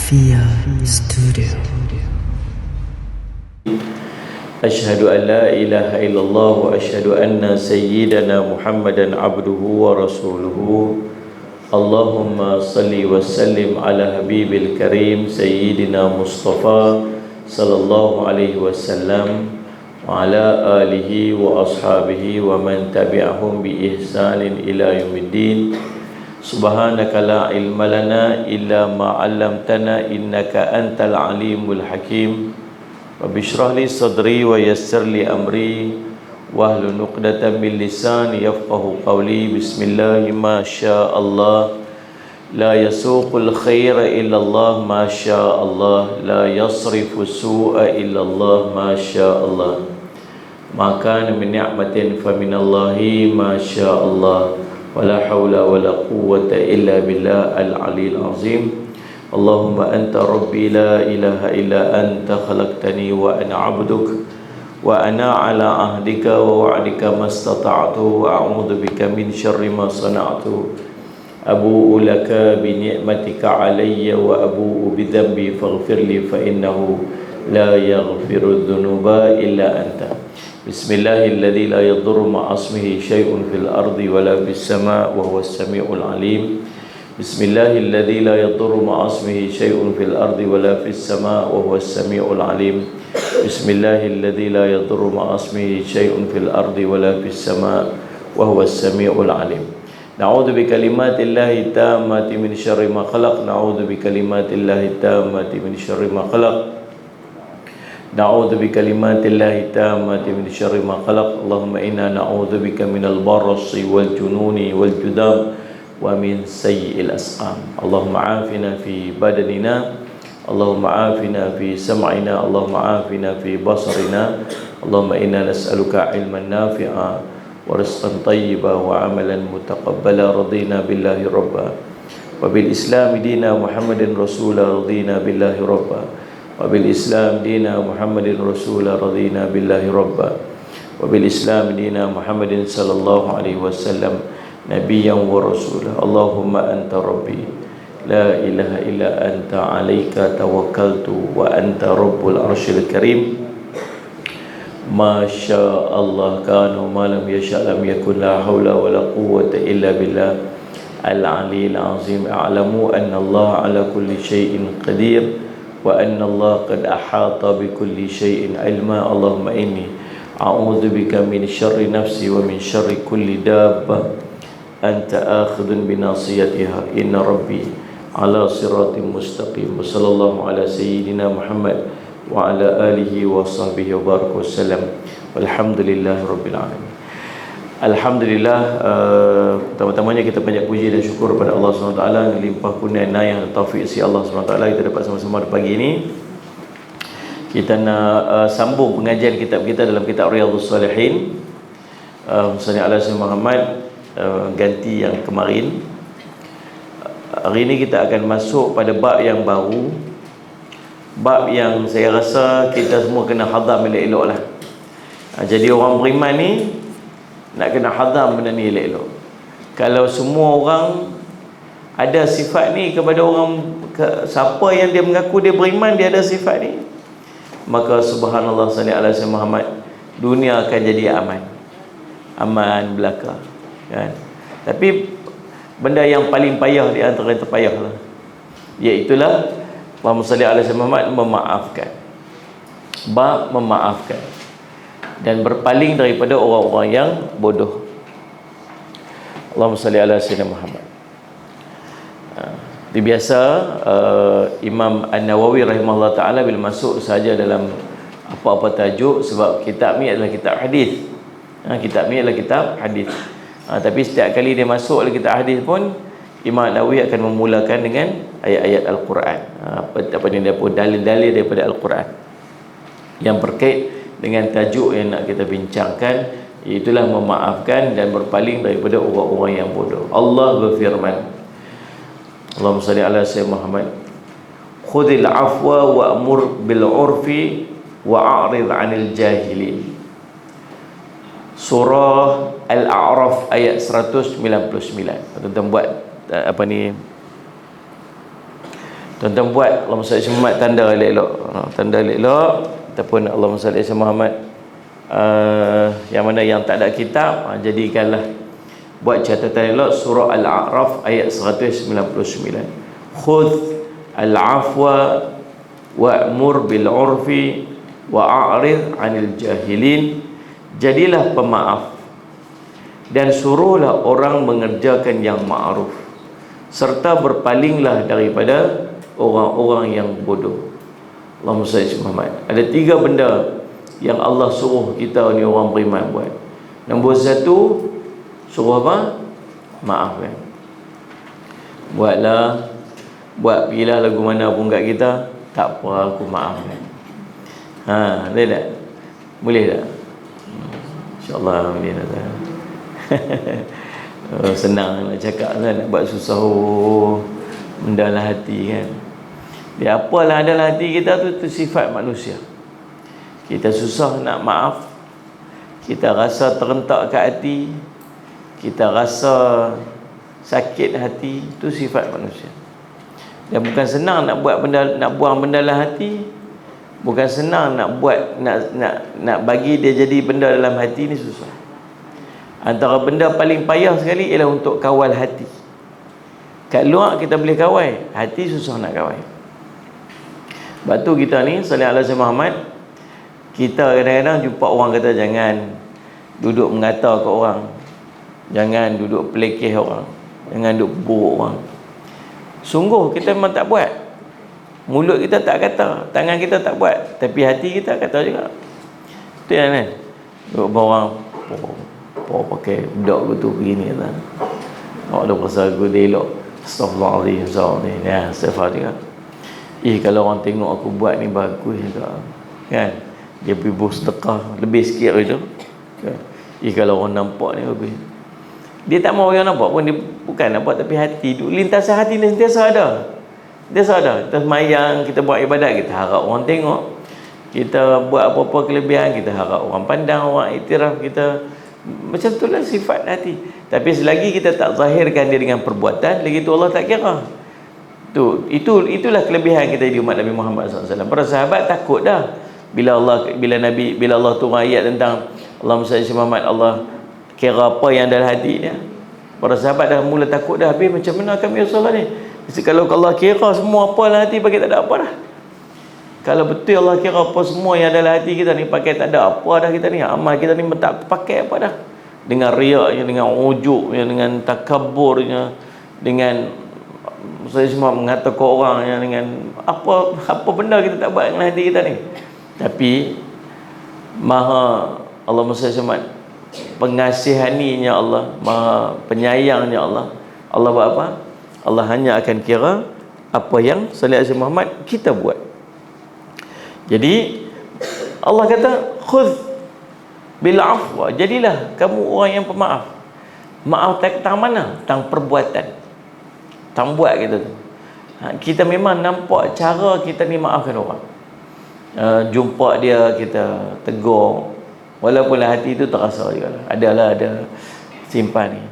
Alfia Studio. Asyhadu an la ilaha illallah wa asyhadu anna sayyidana Muhammadan abduhu wa rasuluhu. Allahumma salli wa sallim ala habibil karim sayyidina Mustafa sallallahu alaihi wasallam wa ala alihi wa ashabihi wa man tabi'ahum bi ihsanin ila yaumiddin. Subhanaka la ilma lana illa ma 'allamtana innaka antal alimul hakim. Rabbi shrah li sadri wa yassir li amri wahlul 'uqdatam min lisani yafqahu qawli. Bismillah ma syaa Allah la yasuqul khaira illa Allah ma syaa Allah la yasrifu su'a illa Allah ma syaa Allah. Ma kana min ni'matin fa min Allahi ma syaa Allah. Wala hawla wala quwwata illa billah al-'aliyyil 'azim. Allahumma anta rabbi la ilaha illa anta khalaqtani wa ana 'abduk wa ana 'ala 'ahdika wa wa'dika mastata'tu wa a'udzu bika min syarri ma sana'tu. Abu'u laka bi ni'matika 'alayya wa abu'u bi dhanbi faghfir li fa innahu la yaghfiru dhunuba illa anta. Bismillahilladzi la yadurru ma'asmihi syai'un fil ardi wala fis sama' wa huwas sami'ul 'alim. Bismillahilladzi la yadurru ma'asmihi syai'un fil ardi wala fis sama' wa huwas sami'ul 'alim. Bismillahilladzi la yadurru ma'asmihi syai'un fil ardi wala fis sama' wa huwas sami'ul 'alim. Na'udzu bi kalimatillahi tammati min syarri ma khalaq. Na'udzu bi kalimatillahi tammati min syarri ma khalaq. Na'udzu bi kalimatillahi tammati min syarri ma khalaq. Allahumma inna na'udzu bika minal barasi wal jununi wal judam wa min sayyi'il asqam. Allahumma afina fi badanina, Allahumma afina fi sam'ina, Allahumma afina fi basarina. Allahumma inna nas'aluka ilman nafi'a wa rizqan tayyiba wa amalan mutaqabbala. Radina billahi rabba wa bil islam dina Muhammadin rasula. Radina billahi rabba wa bil islam dina Muhammadin rasula. Radina billahi rabba wa bil islam dina Muhammadin sallallahu alaihi wasallam nabiyyan wa rasula. Allahumma anta rabbi la ilaha illa anta alayka tawakkaltu wa anta rabbul arsyil karim. Ma syaa Allah kana ma lam yasha lam yakun. La haula wala quwwata illa billah al-'aliyyil 'azim. A'lamu anna Allah ala kulli syai'in qadir wa anna Allah qad ahata bi kulli syai'in ilma. Allahumma inni a'udzu bika min syarri nafsi wa min syarri kulli dabbah anta akhidun bi nasiyatiha. Inna rabbi ala siratim mustaqim. Sallallahu ala sayyidina Muhammad wa ala alihi wa sahbihi wa baraka wasallam. Walhamdulillahi rabbil alamin. Alhamdulillah, pertama-tamanya kita banyak puji dan syukur kepada Allah SWT yang limpah kurnia inayah dan taufik si Allah SWT. Kita dapat sama-sama pagi ini kita nak sambung pengajian kitab kita dalam kitab Riyadhus Salihin. Sallallahu alaihi Muhammad, ganti yang kemarin. Hari ini kita akan masuk pada bab yang baru, bab yang saya rasa kita semua kena hadam elok-elok lah. Jadi orang beriman ni nak kena hadam benda ni elok-elok. Kalau semua orang ada sifat ni kepada orang, siapa yang dia mengaku dia beriman, dia ada sifat ni, maka subhanallah sallallahu alaihi Muhammad, dunia akan jadi aman belaka kan. Tapi benda yang paling payah di antara yang terpayah lah, iaitulah Muhammad sallallahu alaihi Muhammad memaafkan. Bab memaafkan dan berpaling daripada orang-orang yang bodoh. Allahumma salli ala sayyidina Muhammad. Itu biasa Imam An-Nawawi rahimahullah ta'ala bila masuk saja dalam apa-apa tajuk, sebab kitab ni adalah kitab hadis. Kitab ni adalah kitab hadis. Tapi setiap kali dia masuk dalam kitab hadis pun Imam An-Nawawi akan memulakan dengan ayat-ayat Al-Quran. Apa ni, dia pun dalil-dalil daripada Al-Quran yang berkait dengan tajuk yang nak kita bincangkan, itulah memaafkan dan berpaling daripada orang-orang yang bodoh. Allah berfirman, Allahumma salli ala sayyidina Muhammad, khudhil afwa wa'mur bil 'urfi wa'rid 'anil jahilin. Surah Al-A'raf ayat 199. Tuan-tuan buat Tuan-tuan buat Allahumma salli ala Muhammad tanda elok-elok. Tanda elok-elok ataupun Allahumma salli ala Muhammad yang mana yang tak ada kitab, jadikanlah buat catatan elok surah Al-A'raf ayat 199. Khudh al-afwa wa'mur bil 'urfi wa'arid 'anil jahilin. Jadilah pemaaf dan suruhlah orang mengerjakan yang ma'ruf, serta berpalinglah daripada orang-orang yang bodoh. Allahumma salli ala Muhammad. Ada 3 benda yang Allah suruh kita ni orang beriman buat. Nombor 1, suruh apa? Maaf kan. Buat pilih lagu mana pun kat kita, tak apa aku maaf kan. Boleh tak? Boleh tak? InsyaAllah boleh tak? Senang nak cakap kan, nak buat susah mendalam hati kan. Dia apalah dalam hati kita tu sifat manusia. Kita susah nak maaf, kita rasa terentak kat hati, kita rasa sakit hati, itu sifat manusia. Dan bukan senang nak buat benda, nak buang benda dalam hati. Bukan senang nak buat, nak bagi dia jadi benda dalam hati ni susah. Antara benda paling payah sekali ialah untuk kawal hati. Kat luar kita boleh kawal, hati susah nak kawal. Sebab tu kita ni sallallahu alaihi Muhammad, kita kadang-kadang jumpa orang kata jangan duduk mengata ke orang, jangan duduk pelekeh orang, jangan duduk buruk orang. Sungguh kita memang tak buat. Mulut kita tak kata, tangan kita tak buat, tapi hati kita kata juga. Itu yang kan. Duduk orang pakai budak betul begini kan. Awak dah pasal aku dia elok. Astaghfirullahaladzim. Ya, astaghfirullah. Kalau orang tengok aku buat ni bagus juga. Kan? Dia pergi bersedekah lebih sikit itu. Kan? Kalau orang nampak ni lebih. Dia tak mau orang nampak pun, dia bukan nampak tapi hati tu, lintasan hati ni sentiasa ada. Dia sadar, kita semayang, kita buat ibadat, kita harap orang tengok. Kita buat apa-apa kelebihan, kita harap orang pandang, orang iktiraf kita. Macam itulah sifat hati. Tapi selagi kita tak zahirkan dia dengan perbuatan, lagi tu Allah tak kira. Itulah kelebihan kita di umat Nabi Muhammad SAW. Para sahabat takut dah bila Allah turun ayat tentang Allahumma salli ala Muhammad, Allah kira apa yang dalam hati dia. Para sahabat dah mula takut dah. Habis macam mana kami Rasulullah ni? Mesti kalau Allah kira semua apa dalam hati, pakai tak ada apa dah. Kalau betul Allah kira apa semua yang dalam hati kita ni, pakai tak ada apa dah kita ni. Amal kita ni tak pakai apa dah. Dengan riaknya, dengan ujubnya, dengan takaburnya, dengan saya semua mengatakan orangnya, dengan apa benda kita tak buat dengan hati kita ni. Tapi Maha Allahumma salli ala pengasihaninya Allah, Maha penyayangnya Allah. Allah buat apa? Allah hanya akan kira apa yang sallallahu alaihi Muhammad kita buat. Jadi Allah kata khudh bil afwa, jadilah kamu orang yang pemaaf. Maaf tentang mana? Tentang perbuatan, tentang buat kita tu. Kita memang nampak cara kita ni maafkan orang. Jumpa dia kita tegur, walaupun hati tu terasa juga ada simpan ni.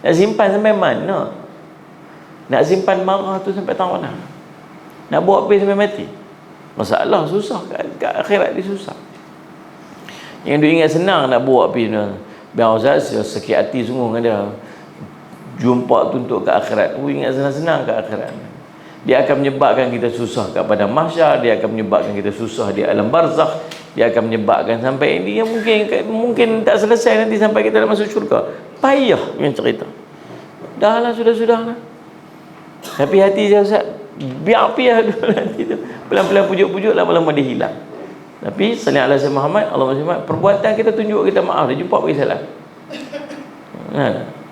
Nak simpan sampai mana? Nak simpan marah tu sampai tahun mana? Nak bawa pergi sampai mati? Masalah susah, kat akhirat dia susah. Yang dia ingat senang nak bawa pergi, biar Ustaz sakit hati sungguh dengan dia. Jumpa tu untuk ke akhirat. Ingat senang-senang ke akhirat. Dia akan menyebabkan kita susah kat padang mahsyar, dia akan menyebabkan kita susah di alam barzakh, dia akan menyebabkan sampai ini yang mungkin tak selesai nanti sampai kita masuk syurga. Payah yang cerita. Dah lah, sudah lah. Tapi hati dia Ustaz, biar payah dulu nanti tu. Pelan-pelan pujuk-pujuk, lama-lama dia hilang. Tapi sallallahu alaihi Muhammad, Allahumma perbuatan kita tunjuk kita maaf, dia jumpa bagi salah.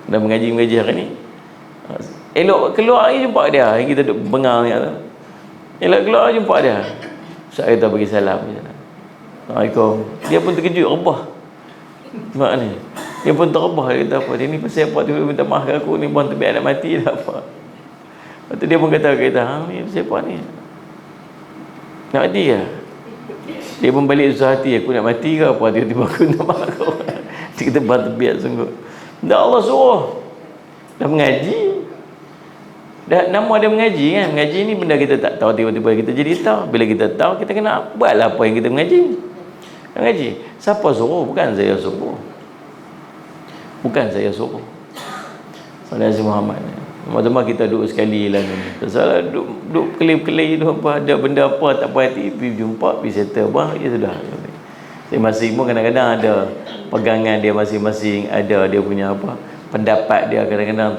Dah mengaji hari ni. Elok keluar lagi jumpa dia, yang kita duduk bengang ni. Elok keluar jumpa dia. Ustaz kita bagi salam. Assalamualaikum. Dia pun terkejut, rebah. Mak ni. Dia pun terbah, dia kata apa? Dia ni pasal apa tu minta maaf kat aku ni, buang tebiak nak mati dah apa. Lepas tu dia pun kata ni siapa ni? Nak mati ke? Dia pun balik susah hati, aku nak mati ke apa? Tiba-tiba aku nak maaf kau. Dia kata buang tebiak sungguh. Dah Allah suruh. Dah mengaji. nama dia mengaji kan. Mengaji ni benda kita tak tahu, tiba-tiba kita jadi tahu. Bila kita tahu, kita kena buatlah apa yang kita mengaji. Mengaji. Siapa suruh? Bukan saya suruh. Bukan saya suruh. Saudara Muhammad. Cuma kita duduk sekali lah ni. Salah duduk kelip-kelip tu apa, ada benda apa tak puas hati, pergi jumpa, pergi settle apa, ya sudah. Masing-masing pun kadang-kadang ada pegangan dia masing-masing, ada dia punya apa, pendapat dia kadang-kadang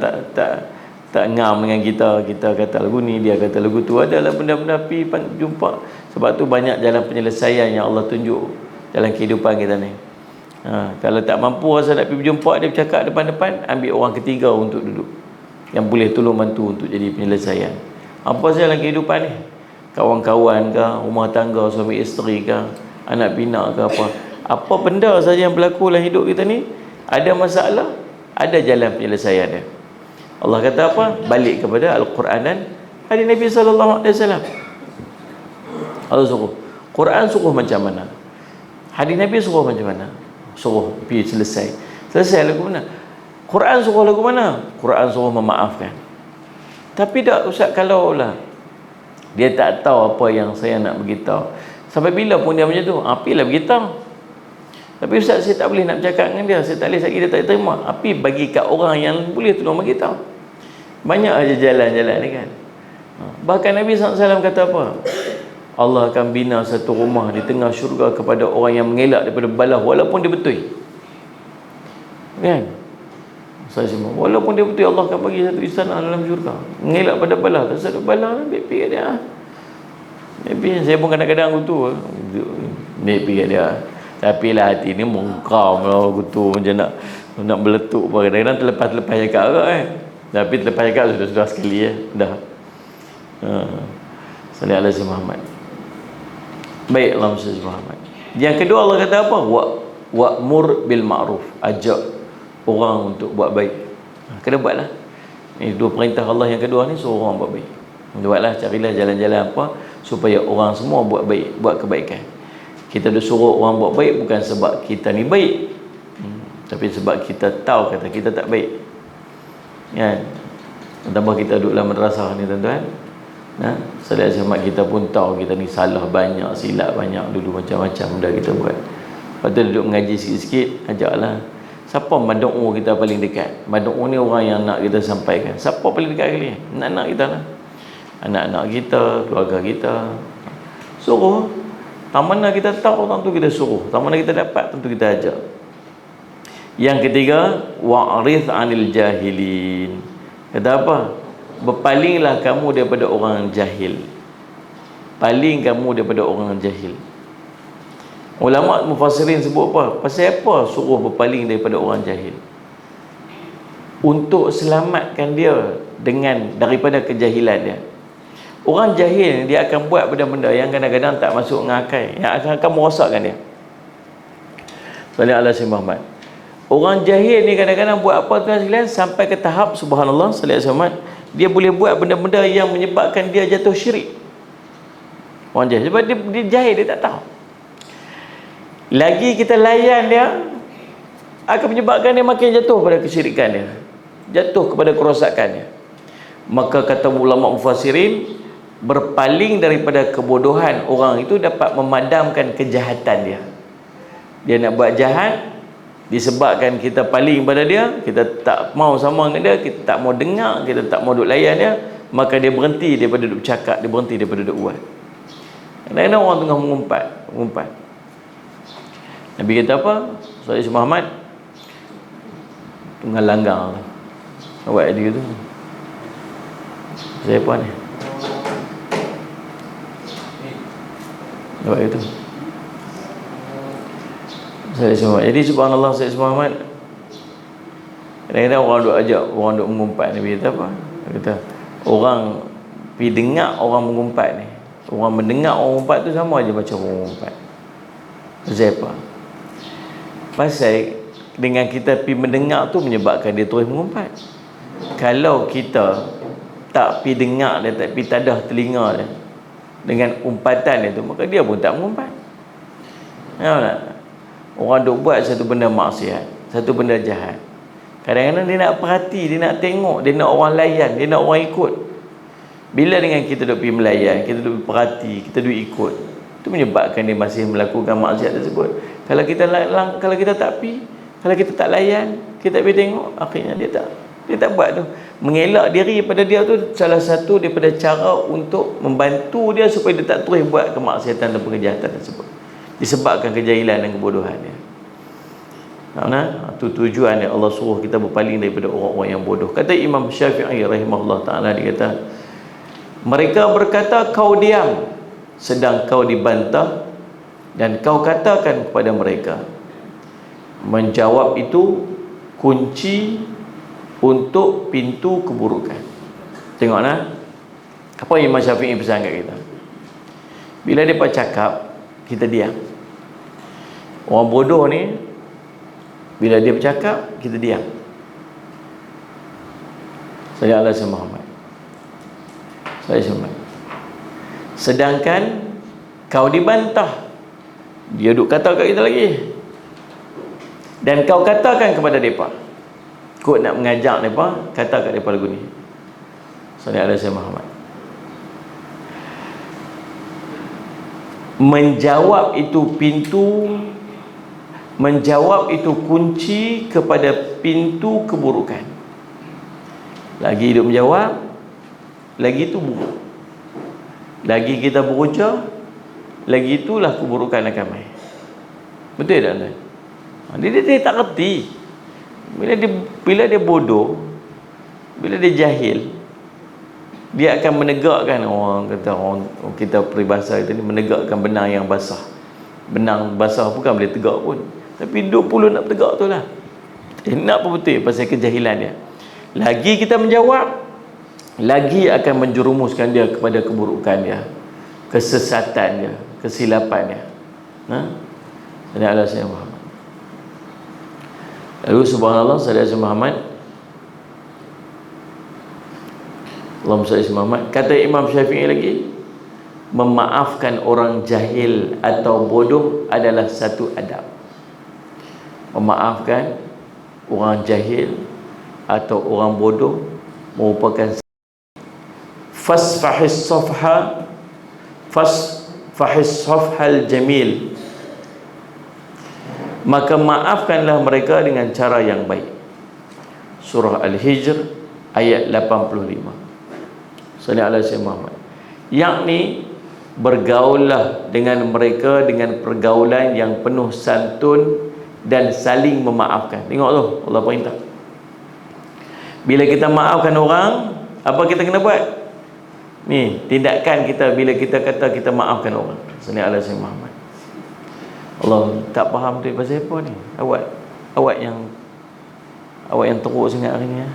tak ngam dengan kita kata lagu ni, dia kata lagu tu, adalah benda-benda pergi jumpa. Sebab tu banyak jalan penyelesaian yang Allah tunjuk dalam kehidupan kita ni. Kalau tak mampu rasa nak pergi berjumpa, dia bercakap depan-depan, ambil orang ketiga untuk duduk yang boleh tolong bantu untuk jadi penyelesaian. Apa saja dalam kehidupan ni, kawan-kawan ke, rumah tangga, suami isteri ke, anak pinak ke, apa benda saja yang berlaku dalam hidup kita ni, ada masalah, ada jalan penyelesaian dia. Allah kata apa? Balik kepada Al-Quran dan hadis Nabi SAW. Allah suruh. Quran suruh macam mana, hadis Nabi suruh macam mana. Suruh pergi selesai lagu mana. Quran suruh lagu mana? Quran suruh memaafkan. Tapi tak Ustaz, kalau lah dia tak tahu apa yang saya nak beritahu, sampai bila pun dia macam tu, apilah beritahu. Tapi Ustaz, saya tak boleh nak bercakap dengan dia, saya tak boleh, sakit dia tak terima. Api bagi kat orang yang boleh tolong beritahu. Banyak aja jalan-jalan ni kan. Bahkan Nabi SAW kata apa? Allah akan bina satu rumah di tengah syurga kepada orang yang mengelak daripada balah walaupun dia betul. Kan? Saya semua, walaupun dia betul, Allah akan bagi satu istana dalam syurga. Mengelak pada balah, tak ada balah, ambil pergi dia. Maybe saya pun kadang-kadang gitu. Ambil pergi dia. Tapi lah hati ni mengkam lah gitu, macam nak meletup. Kadang-kadang terlepas-lepas cakap agak Tapi terlepas cakap sudah sekali dah. Salih ala si Muhammad. Baik, Allahumma salli Muhammad. Yang kedua Allah kata apa? Wa'mur bil ma'ruf. Ajak orang untuk buat baik. Kena buatlah. Ini dua perintah Allah yang kedua ni, suruh orang buat baik. Buatlah, carilah jalan-jalan apa supaya orang semua buat baik, buat kebaikan. Kita dah suruh orang buat baik bukan sebab kita ni baik, tapi sebab kita tahu kata kita tak baik. Kan? Tambah kita duduk dalam madrasah ni tuan-tuan. Saudara Ahmad, kita pun tahu kita ni salah banyak, silap banyak, dulu macam-macam dah kita buat. Lepas tu duduk mengaji sikit-sikit, ajaklah. Siapa madu'u kita paling dekat? Madu'u ni orang yang nak kita sampaikan. Siapa paling dekat kali? Anak-anak kita lah. Anak-anak kita, keluarga kita. Suruh. Tak mana kita tahu, tentu kita suruh. Tak mana kita dapat, tentu kita ajak. Yang ketiga, wa'rith 'anil jahilin. Kata apa? Berpalinglah kamu daripada orang jahil. Paling kamu daripada orang jahil. Ulama mufassirin sebut apa? Pasal apa suruh berpaling daripada orang jahil? Untuk selamatkan dia daripada kejahilan dia. Orang jahil dia akan buat benda-benda yang kadang-kadang tak masuk dengan akal, yang akan merosakkan dia. Sallallahu alaihi Muhammad. Orang jahil ni kadang-kadang buat apa tuan sekalian, sampai ke tahap subhanallah sallallahu alaihi Muhammad, dia boleh buat benda-benda yang menyebabkan dia jatuh syirik. Orang jahil sebab dia jahil, dia tak tahu. Lagi kita layan dia, akan menyebabkan dia makin jatuh pada kesyirikan dia, jatuh kepada kerosakan dia. Maka kata ulama mufassirin, berpaling daripada kebodohan orang itu dapat memadamkan kejahatan dia. Dia nak buat jahat, disebabkan kita paling pada dia, kita tak mau sama dengan dia, kita tak mau dengar, kita tak mau duk layan dia, maka dia berhenti daripada duk cakap, dia berhenti daripada duk buat. Kadang-kadang orang tengah mengumpat. Nabi kata apa? Sayyid Muhammad tengah langgar awak dia tu. Siapa ni? Awak itu. Sayyid Muhammad. Jadi subhanallah Sayyid Muhammad, kadang-kadang orang duk ajak, orang duk mengumpat. Nabi kata apa? Dia kata orang pergi dengar orang mengumpat ni, orang mendengar orang mengumpat tu sama aja macam orang mengumpat. Siapa? Pasal dengan kita pergi mendengar tu menyebabkan dia terus mengumpat. Kalau kita tak pergi dengar dia, tak pergi tadah telinga dia dengan umpatan dia tu, maka dia pun tak mengumpat. Tahu tak? Orang duk buat satu benda maksiat, satu benda jahat, kadang-kadang dia nak perhati, dia nak tengok, dia nak orang layan, dia nak orang ikut. Bila dengan kita duk pergi melayan, kita duk perhati, kita duk ikut, itu menyebabkan dia masih melakukan maksiat tersebut. Kalau kita tak pergi, kalau kita tak layan, kita pergi tengok, akhirnya dia tak buat tu. Mengelak diri pada dia tu salah satu daripada cara untuk membantu dia supaya dia tak terus buat kemaksiatan dan kejahatan tersebut, disebabkan kejahilan dan kebodohan dia. Itu tujuan yang Allah suruh kita berpaling daripada orang-orang yang bodoh. Kata Imam Syafi'i rahimahullah ta'ala, dia kata, mereka berkata kau diam sedang kau dibantah, dan kau katakan kepada mereka, menjawab itu kunci untuk pintu keburukan. Tengoklah apa Imam Syafi'i pesan kat kita. Bila dia cakap, kita diam. Orang bodoh ni, bila dia bercakap, kita diam. Saya Allah Muhammad. Sedangkan kau dibantah, dia duk kata kat kita lagi, dan kau katakan kepada mereka, kau nak mengajak mereka, kata kat mereka lagu ni. Saya Allah Muhammad. Menjawab itu kunci kepada pintu keburukan. Lagi hidup menjawab, lagi itu buruk. Lagi kita berujar, lagi itulah keburukan akan main. Betul tak tuan? Dia tak reti. Bila dia bodoh, bila dia jahil, dia akan menegakkan, orang kita peribahasa kita ni, menegakkan benang yang basah. Benang basah bukan boleh tegak pun, tapi 20 nak tegak tu lah. Nak apa betul pasal kejahilan dia. Lagi kita menjawab, lagi akan menjerumuskan dia kepada keburukan dia, kesesatan dia, kesilapan dia. Jadi Allah saya Muhammad. Lalu subhanallah, sallallahu Muhammad, Allahumma salli Muhammad. Kata Imam Syafi'i lagi, memaafkan orang jahil atau bodoh adalah satu adab. Memaafkan orang jahil atau orang bodoh merupakan fasfahis safhal jamil, maka maafkanlah mereka dengan cara yang baik. Surah Al-Hijr ayat 85. Sallallahu alaihi wasallam. Yakni bergaullah dengan mereka dengan pergaulan yang penuh santun dan saling memaafkan. Tengok tu, Allah perintah. Bila kita maafkan orang, apa kita kena buat? Ni tindakan kita bila kita kata kita maafkan orang. Sallallahu alaihi wasallam. Allah tak faham tu pasal apa ni? Awak yang teruk sangat hari ni.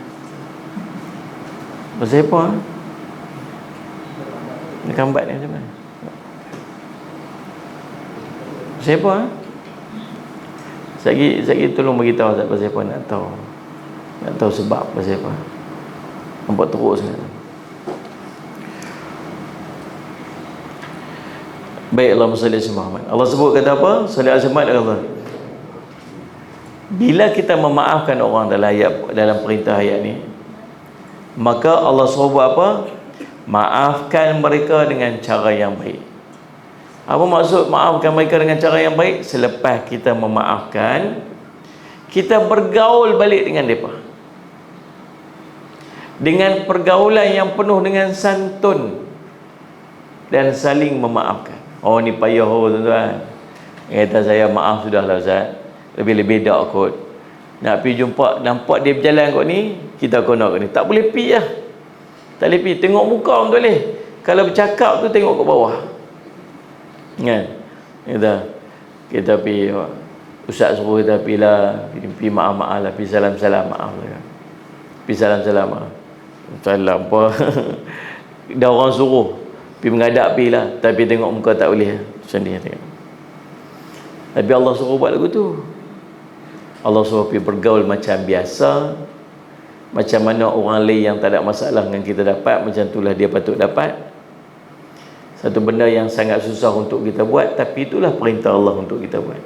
Pasal apa? Ni kambat ni macam mana? Pasal apa? Saya tolong beritahu Ustaz pasal apa, nak tahu sebab pasal apa. Nampak teruk sangat. Baik, Allahumma salli ala Muhammad. Allah sebut kata apa? Salli ala Muhammad. Allah. Bila kita memaafkan orang dalam perintah ayat ni, maka Allah suruh buat apa? Maafkan mereka dengan cara yang baik. Apa maksud maafkan mereka dengan cara yang baik? Selepas kita memaafkan, kita bergaul balik dengan mereka dengan pergaulan yang penuh dengan santun dan saling memaafkan. Oh ni payah tuan-tuan. Kata saya maaf sudahlah Ustaz. Lebih-lebih dak kot. Nak pergi jumpa, nampak dia berjalan kot ni, kita konak kot ni. Tak boleh pergi lah. Tak boleh pergi. Tengok muka pun tak boleh. Kalau bercakap tu tengok ke bawah. Kan? Kita pergi, Ustaz suruh kita pergi lah. Pergi maaf-maaf lah. Pergi salam-salam maaf lah. Pergi salam-salam maaf. Salam apa? Dah orang suruh pergi menghadap pergi lah, tapi tengok muka tak boleh. Macam ni tengok. Tapi Allah suruh buat lagu tu. Allah suruh pergi bergaul macam biasa. Macam mana orang lain yang tak ada masalah dengan kita dapat, macam itulah dia patut dapat. Satu benda yang sangat susah untuk kita buat, tapi itulah perintah Allah untuk kita buat.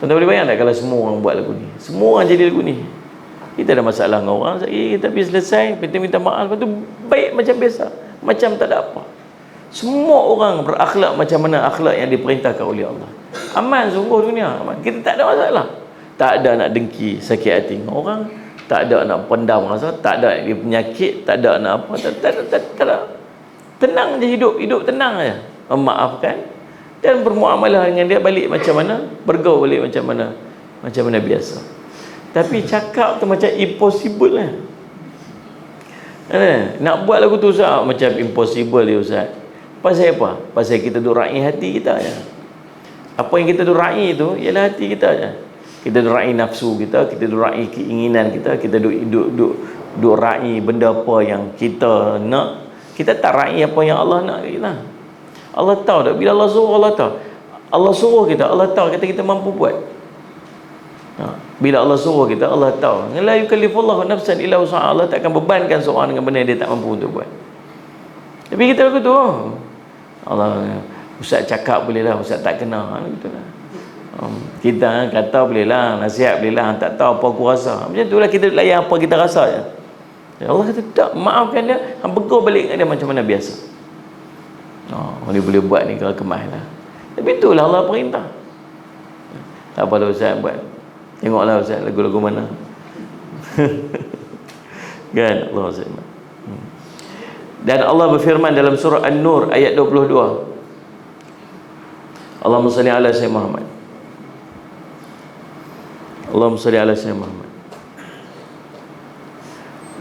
Tuan-tuan boleh bayang tak kalau semua orang buat lagu ni? Semua orang jadi lagu ni. Kita ada masalah dengan orang, kita pergi selesai, kita minta maaf, lepas tu baik macam biasa. macam tak ada apa. Semua orang berakhlak macam mana akhlak yang diperintahkan oleh Allah. Aman sungguh dunia, aman. Kita tak ada masalah. Tak ada nak dengki, sakit hati dengan orang, tak ada nak pendam rasa, tak ada dia penyakit, tak ada nak apa, tak ada. Tenang je hidup tenang je. Memaafkan dan bermuamalah dengan dia balik macam mana, bergaul balik macam mana biasa. Tapi cakap tu macam impossible lah. Nak buat lagu tu Ustaz macam impossible dia Ustaz. Pasal apa? Pasal kita duk raih hati kita je. Apa yang kita duk raih tu ialah hati kita je. Kita duk raih nafsu kita duk raih keinginan kita duk raih benda apa yang kita nak. Kita tak raih apa yang Allah nak kita. Allah tahu tak? Bila Allah suruh, Allah tahu. Allah suruh kita, Allah tahu kita mampu buat. Bila Allah suruh kita, Allah tahu. La yukallifullahu nafsan illa wus'aha. Allah tak akan bebankan seorang dengan benda yang dia tak mampu untuk buat. Tapi kita begitu. Allah, Ustaz cakap boleh lah, Ustaz tak kena. Gitu lah. Kita kata boleh lah, nasihat boleh lah, tak tahu apa aku rasa. Macam tu lah kita layan apa kita rasa je. Allah kata tak, maafkan dia, bergaul balik dengan dia macam mana biasa. Dia boleh buat ni kalau kemas lah. Tapi itulah Allah perintah. Tak apalah Ustaz buat. Tengoklah Ustaz lagu-lagu mana. Kan Allah Ustaz. Dan Allah berfirman dalam surah An-Nur ayat 22. Allahumma salli ala sayyidina Muhammad. Allahumma salli ala sayyidina Muhammad.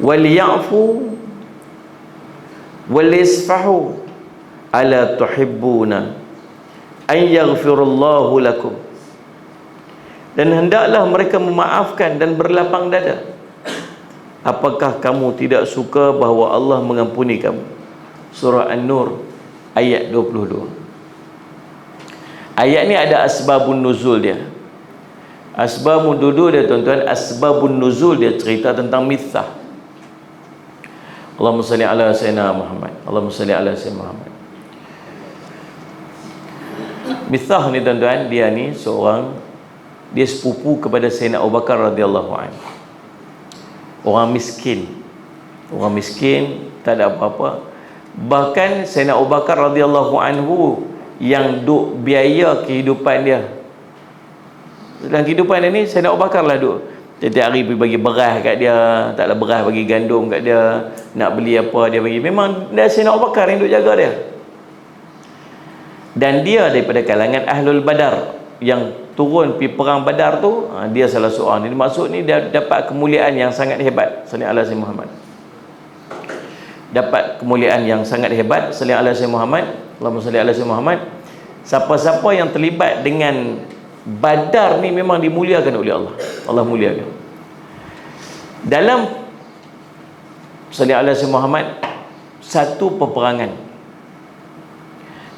Wal ya'fu wal yasfahu ala tuhibbuna an yaghfirullahu lakum. Dan hendaklah mereka memaafkan dan berlapang dada. Apakah kamu tidak suka bahawa Allah mengampuni kamu? Surah An-Nur ayat 22. Ayat ni ada asbabun nuzul dia. Asbabun nuzul dia tuan-tuan, asbabun nuzul dia cerita tentang mithah. Allahumma salli ala sayyidina Muhammad. Allahumma salli ala sayyidina Muhammad. Mithah ni tuan-tuan, dia ni seorang, dia sepupu kepada Sayyidina Abu Bakar radhiyallahu anhu. Orang miskin, tak ada apa-apa. Bahkan Sayyidina Abu Bakar radhiyallahu anhu yang duk biaya kehidupan dia. Dalam kehidupan dia ni, Sayyidina Abu Bakar lah duk setiap hari pergi bagi beras kat dia, taklah beras bagi gandum kat dia, nak beli apa dia bagi. Memang dah Sayyidina Abu Bakar yang duk jaga dia. Dan dia daripada kalangan Ahlul Badar, yang turun pergi perang Badar tu, dia salah seorang. Ini maksud ni dia dapat kemuliaan yang sangat hebat. Sallallahu alaihi wasallam Muhammad. Dapat kemuliaan yang sangat hebat. Sallallahu alaihi wasallam Muhammad. Allahumma salli ala sayyidina Muhammad. Siapa-siapa yang terlibat dengan Badar ni memang dimuliakan oleh Allah. Allah muliakan. Dalam sallallahu alaihi wasallam Muhammad, satu peperangan,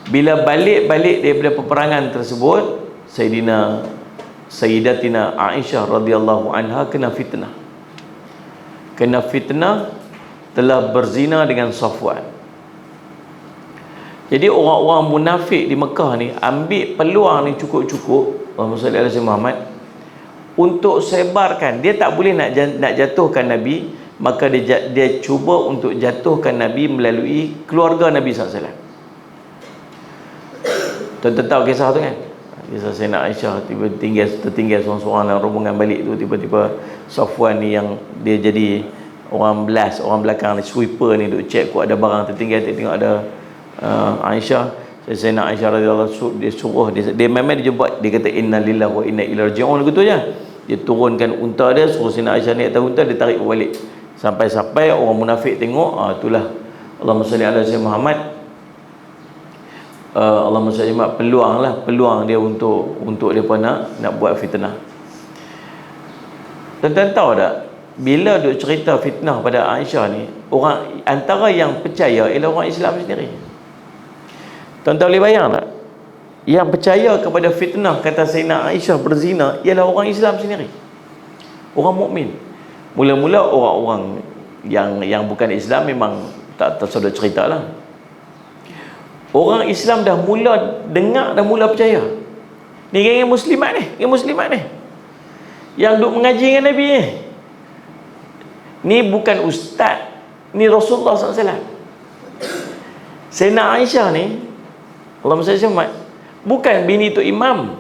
bila balik daripada peperangan tersebut, Sayyidatina Aisyah radhiyallahu anha kena fitnah telah berzina dengan Safwan. Jadi orang-orang munafik di Mekah ni ambil peluang ni cukup-cukup, Allahumma salli ala sayyidina Muhammad, untuk sebarkan. Dia tak boleh nak jatuhkan Nabi, maka dia cuba untuk jatuhkan Nabi melalui keluarga Nabi SAW. Tuan-tuan tahu kisah tu kan? Kisah Sayyidina Aisyah tertinggal seorang-seorang dalam rombongan balik tu, tiba-tiba Safwan ni yang dia jadi orang belakang ni, sweeper ni, duk check kok ada barang tertinggal, tengok ada Aisyah. Sayyidina Aisyah radhiyallahu anha dia suruh dia memang dia buat, dia kata inna lillahi wa inna ilaihi raji'un gitu je. Dia turunkan unta dia, suruh Sayyidina Aisyah naik atas unta, dia tarik balik. Sampai orang munafik tengok, itulah Allahumma salli ala sayyidina Muhammad. Allahumma salli ala peluang dia untuk depa nak buat fitnah. Tuan-tuan tahu tak, bila duk cerita fitnah pada Aisyah ni, orang antara yang percaya ialah orang Islam sendiri. Tuan-tuan boleh bayang tak? Yang percaya kepada fitnah kata Sayyidina Aisyah berzina ialah orang Islam sendiri, orang mukmin. Mula-mula orang-orang yang bukan Islam memang tak tersedut cerita lah. Orang Islam dah mula dengar, dah mula percaya. Ni geng muslimat ni yang duk mengaji dengan Nabi ni. Ni bukan ustaz, ni Rasulullah SAW. Sayyidina Aisyah ni, Allahumma salli Muhammad, bukan bini tu imam,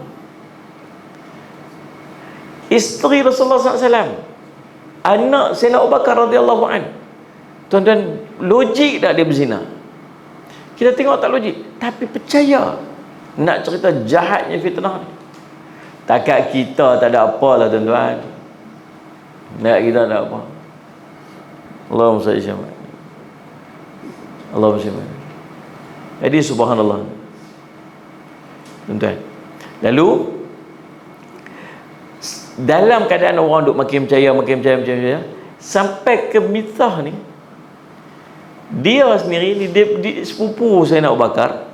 isteri Rasulullah SAW, anak Sayyidina Abu Bakar radhiyallahu an. Tuan-tuan, logik tak dia berzina? Kita tengok tak logik, tapi percaya. Nak cerita jahatnya fitnah ni. Takat kita tak ada apa lah tuan-tuan. Nak kita tak ada apa. Allahumma salli Muhammad. Allahumma salli. Jadi subhanallah tuan-tuan. Lalu dalam keadaan orang duk makin percaya sampai ke Mithah ni, dia sendiri ni, dia sepupu Sayyidina Abu Bakar.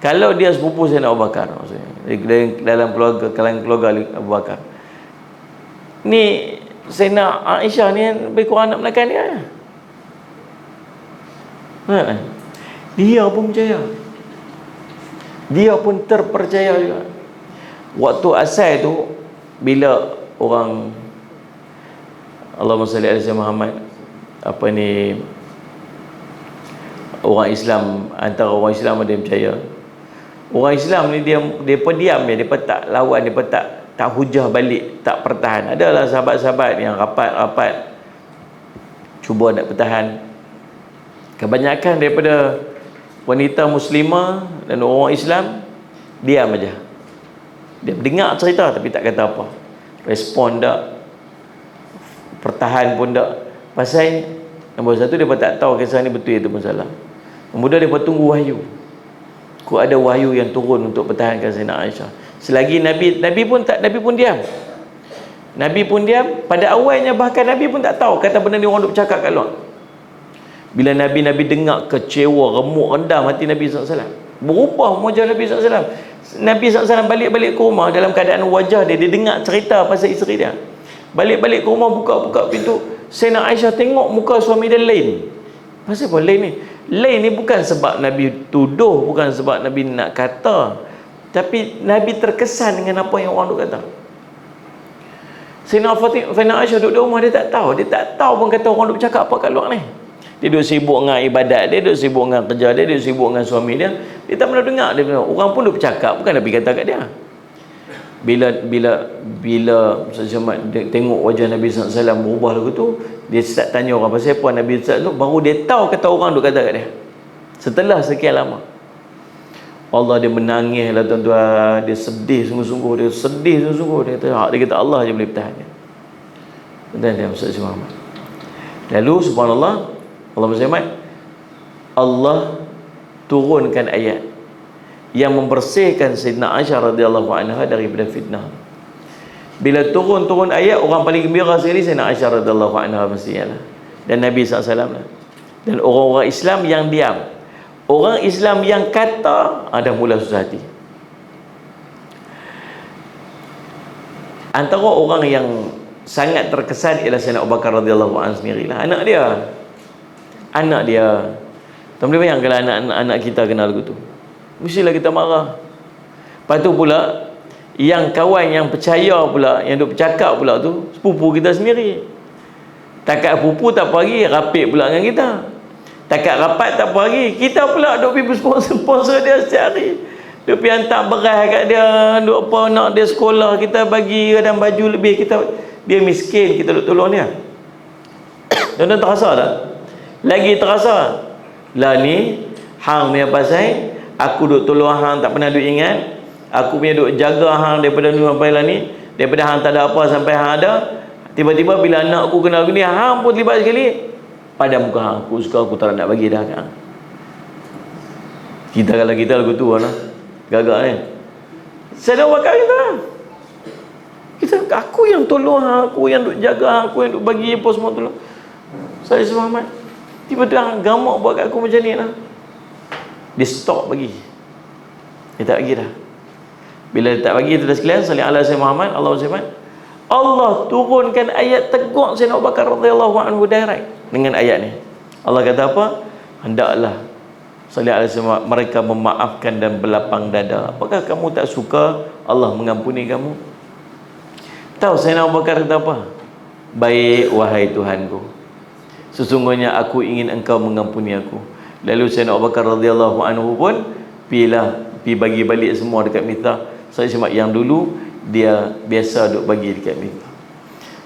Kalau dia sepupu Sayyidina Abu Bakar, maksudnya dalam keluarga Abu Bakar ni, Sayyidina Aisyah ni lebih kurang anak menakan dia. Dia pun percaya, dia pun terpercaya juga. Waktu asal tu, bila orang, Allahumma salli ala Sayyidina Muhammad, apa ni, orang Islam, antara orang Islam ada yang percaya. Orang Islam ni dia pun diam je, dia pun tak lawan, dia pun tak hujah balik, tak pertahan. Adalah sahabat-sahabat yang rapat cuba nak pertahan. Kebanyakan daripada wanita muslimah dan orang Islam diam aja. Dia dengar cerita tapi tak kata apa, respon tak, pertahan pun tak. Pasal nombor satu, dia pun tak tahu kisah ni betul ataupun salah. Kemudian dia pun tunggu wahyu. Kau ada wahyu yang turun untuk pertahankan Sayyidina Aisyah. Selagi Nabi pun diam. Nabi pun diam. Pada awalnya bahkan Nabi pun tak tahu kata benda ni orang duk bercakap kat luar. Bila Nabi dengar, kecewa, remuk, rendam hati Nabi SAW. Berubah wajah Nabi SAW. Nabi SAW balik-balik ke rumah dalam keadaan wajah dia dengar cerita pasal isteri dia. Balik-balik ke rumah, buka pintu, Sayyidina Aisyah tengok muka suami dia lain. Pasal apa lain ni? Lain ni bukan sebab Nabi tuduh, bukan sebab Nabi nak kata, tapi Nabi terkesan dengan apa yang orang duk kata. Sayyidina Aisyah duduk di rumah, dia tak tahu pun kata orang duk bercakap apa kat luar ni. Dia duduk sibuk dengan ibadat dia, duduk sibuk dengan kerja dia, duduk sibuk dengan suami dia. Dia tak pernah dengar orang pun duk bercakap, bukan Nabi kata kat dia. Bila Muhammad tengok wajah Nabi SAW berubah lagu tu, dia start tanya orang pasal apa Nabi SAW, baru dia tahu kata orang duk kata kat dia. Setelah sekian lama, Allah, dia menangis lah tuan-tuan, dia sedih sungguh-sungguh, dia kata Allah je boleh pertahankan. Dan dia Muhammad. Lalu subhanallah, Allah turunkan ayat yang membersihkan Sayyidina Aisyah radhiyallahu anha daripada fitnah. Bila turun ayat, orang paling gembira sekali Sayyidina Aisyah radhiyallahu anha mestinya lah, dan Nabi SAW lah. Dan orang-orang Islam yang diam. Orang Islam yang kata ada mula susah hati. Antara orang yang sangat terkesan ialah Sayyidina Abu Bakar radhiyallahu anhu sendirilah. Anak dia. Tuan boleh bayang kalau anak kita kenal lagu tu, mestilah kita marah. Lepas tu pula, yang kawan yang percaya pula, yang duk bercakap pula tu, sepupu kita sendiri. Takat sepupu tak pergi, rapik pula dengan kita. Takat rapat tak pergi, kita pula duk pergi sponsor dia setiap hari. Duk pergi hantar beras kat dia, duk apa nak dia sekolah, kita bagi kadang baju lebih, dia miskin, kita duk tolong dia. Tuan-tuan terasa tak? Lagi terasa lah ni, hang punya pasal aku duk tolong hang, tak pernah duk ingat. Aku punya duk jaga hang daripada ni sampai lah ni, daripada hang tak ada apa sampai hang ada. Tiba-tiba bila anak aku kenal ni, hang pun terlibat sekali. Pada muka hang, aku suka, aku tak nak bagi dah kat hang. Kalau kita lagu tu lah, gagak ni. Saya dah wakil kita. Aku yang tolong hang, aku yang duk jaga hang, aku yang duk bagi apa semua tolong. Saya Muhammad. Tiba-tiba hang gamak buat kat aku macam ni lah. Dia stop bagi. Dia tak bagi dah. Bila dia tak bagi tu dah sekalian, salli ala Sayyidina Muhammad, Allah turunkan ayat tegur Sayyidina Abu Bakar radhiyallahu anhu direct dengan ayat ni. Allah kata apa? Hendaklah salli ala Sayyidina Muhammad, mereka memaafkan dan berlapang dada. Apakah kamu tak suka Allah mengampuni kamu? Tahu Sayyidina Abu Bakar kata apa? Baik wahai Tuhanku, sesungguhnya aku ingin engkau mengampuni aku. Lalu Sayyidina Abu Bakar radhiyallahu anhu pun pergi bagi balik semua dekat Mithah. Saya cuma yang dulu dia biasa duk bagi dekat Mithah.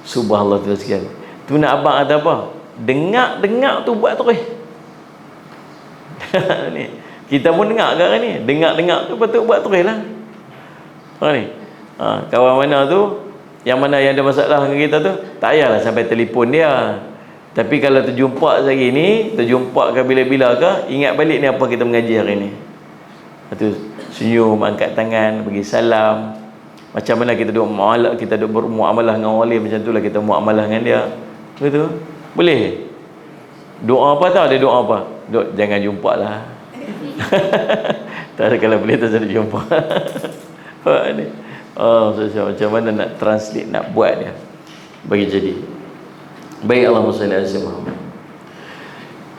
Subhanallah tu sekali. Tu nak abang ada apa? Dengar tu buat terus. Ni kita pun dengar kan ni. Dengar tu patut buat terus lah. Ni. Kawan mana tu yang mana yang ada masalah dengan kita tu, tak payahlah sampai telefon dia. Tapi kalau terjumpa lagi ni, terjumpa ke bila-bila ke, ingat balik ni apa kita mengaji hari ni. Lepas tu senyum, angkat tangan, bagi salam. Macam mana kita duk muamalah, kita duk bermuamalah dengan orang lain, macam itulah kita muamalah dengan dia. Betul? Boleh? Doa apa tahu dia doa apa? Duk jangan jumpa lah. Tak ada, kalau boleh tak ada jumpa. Ni. Macam mana nak translate, nak buat dia bagi jadi. Baik, Allahumma salli ala Muhammad.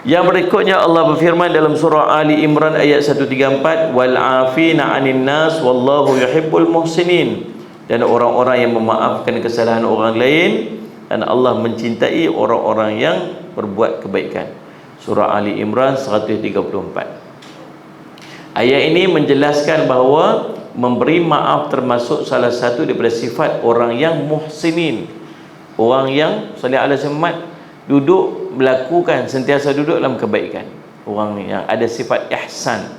Yang berikutnya Allah berfirman dalam surah Ali Imran ayat 134, wal afina 'anil nas wallahu yuhibbul muhsinin, dan orang-orang yang memaafkan kesalahan orang lain, dan Allah mencintai orang-orang yang berbuat kebaikan. Surah Ali Imran 134. Ayat ini menjelaskan bahawa memberi maaf termasuk salah satu daripada sifat orang yang muhsinin, orang yang salih alaihi wasallam duduk melakukan, sentiasa duduk dalam kebaikan, orang yang ada sifat ihsan.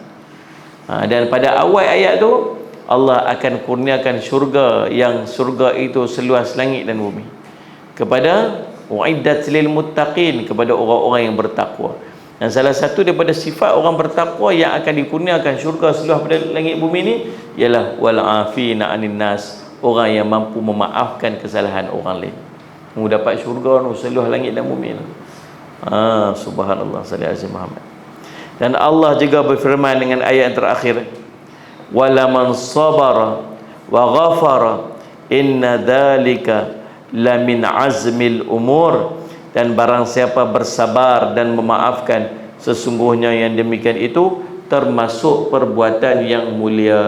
Dan pada awal ayat tu Allah akan kurniakan syurga, yang syurga itu seluas langit dan bumi, kepada uiddat lil muttaqin, kepada orang-orang yang bertakwa. Dan salah satu daripada sifat orang bertakwa yang akan dikurniakan syurga seluas pada langit bumi ni ialah wal afina 'anil nas, orang yang mampu memaafkan kesalahan orang lain. Dapat syurga tu seluas langit dan bumi. Subhanallah, sallallahu alaihi Muhammad. Dan Allah juga berfirman dengan ayat yang terakhir, wala man sabara wa ghafara inna dzalika lamin azmil umur, dan barang siapa bersabar dan memaafkan, sesungguhnya yang demikian itu termasuk perbuatan yang mulia.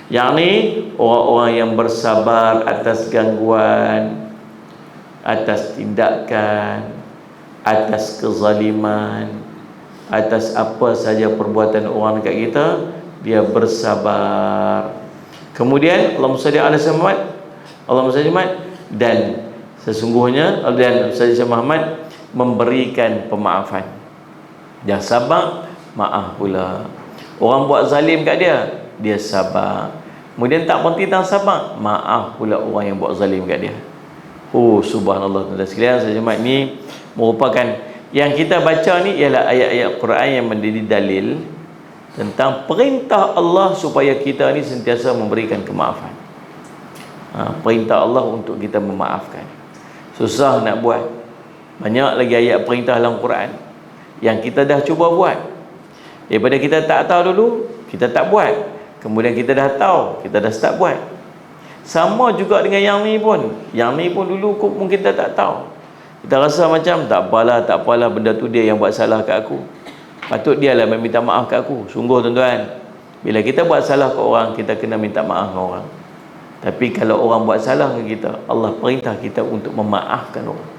Yakni orang-orang yang bersabar atas gangguan, atas tindakan, atas kezaliman, atas apa saja perbuatan orang dekat kita, dia bersabar. Kemudian Allahumma salli ala Muhammad, dan sesungguhnya dan Sayyidina Muhammad memberikan pemaafan. Dia sabar, maaf pula. Orang buat zalim kat dia, dia sabar. Kemudian tak berhenti tentang sabar, maaf pula orang yang buat zalim kat dia. Subhanallah. Dan sekalian, Sayyidina Muhammad ni merupakan, yang kita baca ni ialah ayat-ayat Quran yang menjadi dalil tentang perintah Allah supaya kita ni sentiasa memberikan kemaafan. Perintah Allah untuk kita memaafkan. Susah nak buat. Banyak lagi ayat perintah dalam Quran yang kita dah cuba buat. Daripada kita tak tahu dulu, kita tak buat. Kemudian kita dah tahu, kita dah start buat. Sama juga dengan yang ni pun. Yang ni pun dulu mungkin kita tak tahu. Kita rasa macam tak apalah, benda tu dia yang buat salah kat aku. Patut dia lah meminta maaf kat aku. Sungguh tuan-tuan, bila kita buat salah kat orang, kita kena minta maaf kat orang. Tapi kalau orang buat salah ke kita, Allah perintah kita untuk memaafkan orang.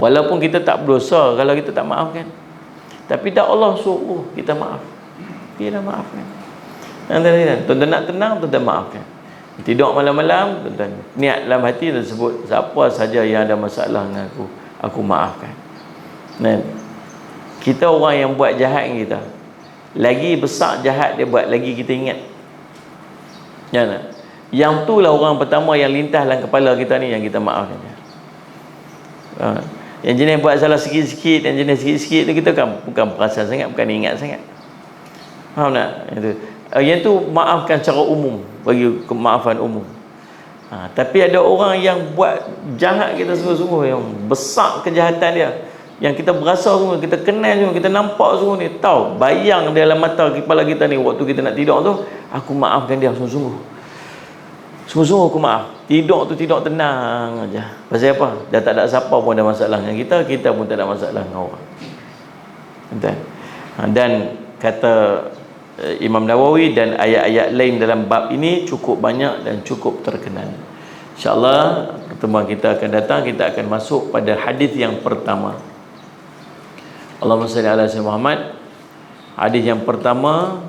Walaupun kita tak berdosa kalau kita tak maafkan, tapi dah Allah suruh kita maaf, dia dah maafkan. Tuan-tuan nak tenang, tuan-tuan maafkan. Tidur malam-malam, tuan-tuan niat dalam hati tersebut, siapa saja yang ada masalah dengan aku maafkan. Kita orang yang buat jahat dengan kita, lagi besar jahat dia buat, lagi kita ingat. Ya tak? Yang tu lah orang pertama yang lintas dalam kepala kita ni, yang kita maafkan. Yang jenis buat salah sikit-sikit, yang jenis sikit-sikit tu kita bukan perasan sangat, bukan ingat sangat. Faham tak? Yang tu maafkan secara umum, bagi kemaafan umum. Tapi ada orang yang buat jahat kita sungguh-sungguh, yang besar kejahatan dia, yang kita berasa semua, kita kenal semua, kita nampak semua ni, tahu, bayang dalam mata kepala kita ni, waktu kita nak tidur tu, aku maafkan dia sungguh-sungguh. Sungguh-sungguh aku maaf. Tidur tu tidur tenang aja. Pasal apa? Dah tak ada siapa pun ada masalah dengan kita, kita pun tak ada masalah dengan orang. Dan kata Imam Nawawi dan ayat-ayat lain dalam bab ini cukup banyak dan cukup terkenal. InsyaAllah pertemuan kita akan datang, kita akan masuk pada hadis yang pertama. Allahumma salli ala sayyidina Muhammad. Hadis yang pertama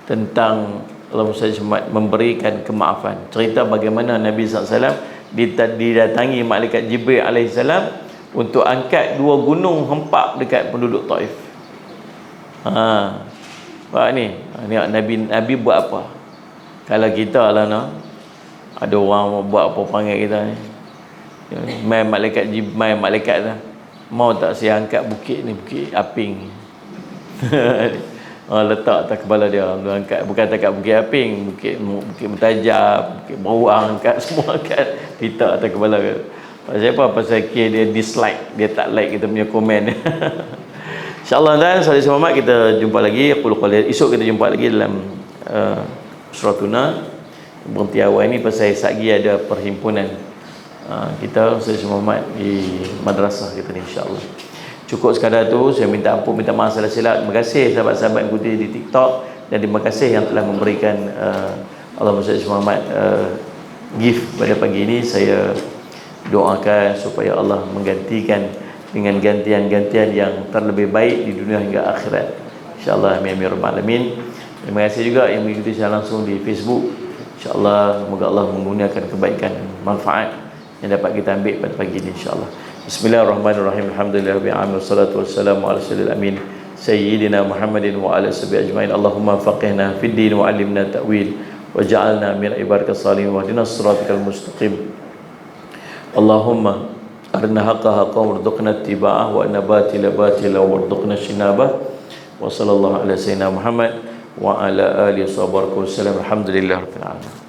tentang Allahumma salli ala Muhammad, memberikan kemaafan. Cerita bagaimana Nabi SAW didatangi malaikat Jibril alaihissalam untuk angkat 2 gunung hempak dekat penduduk Taif. Pak ni Nabi buat apa? Kalau kita lah ada orang buat apa panggil kita ni, main malaikat dah, mau tak saya angkat bukit ni, bukit Aping. Letak atas kepala dia, angkat, bukan dekat bukit Aping, bukit Mentajab, bukit Beruang, angkat semua, angkat letak atas kepala dia. Pasal apa? Pasal dia dislike, dia tak like kita punya komen. InsyaAllah dan sahabat Muhammad, kita jumpa lagi. Esok kita jumpa lagi dalam surah Tuna. Berhenti awal ni pasal sagi ada perhimpunan kita sahabat Muhammad di madrasah kita ni, insyaAllah. Cukup sekadar tu. Saya minta ampun, minta maaf salah silap. Terima kasih sahabat-sahabat yang ikuti di TikTok, dan terima kasih yang telah memberikan Allahumma salli Muhammad gift pada pagi ini. Saya doakan supaya Allah menggantikan dengan gantian-gantian yang terlebih baik di dunia hingga akhirat, insyaAllah. Amin ya rabbal alamin. Terima kasih juga yang mengikuti saya langsung di Facebook. InsyaAllah semoga Allah menggunakan kebaikan, manfaat yang dapat kita ambil pada pagi ini, insyaAllah. Bismillahirrahmanirrahim. Alhamdulillahirabbil alamin, wassalatu wassalamu ala sayyidil amin sayyidina Muhammadin wa ala sahbihi ajmain. Allahumma faqihna fid din wa 'allimna ta'wil waj'alna min ibadika salihin wahdinas siratal mustaqim. Allahumma arina haqqa haqqa warzuqna ittiba'ah wa arina batila batila warzuqna shinabah. Wa sallallahu ala sayyidina Muhammad wa ala alihi wa sahbihi wasallam. Alhamdulillahirabbil alamin.